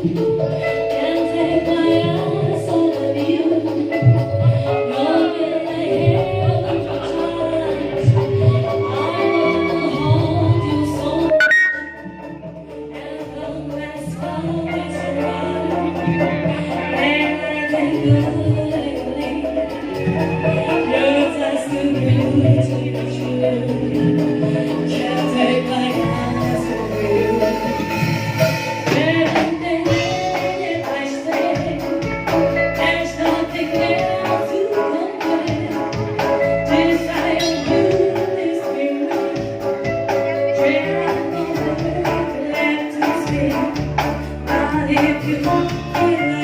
Can't take my eyes off of you. You're in the air of times. I wanna hold you so and the last time is around. Everything good lately. You're just too good to be true. Can't take my eyes off of you. There's nothing else to compare. Desire you is beauty. Dreading the left to speak. But if you feel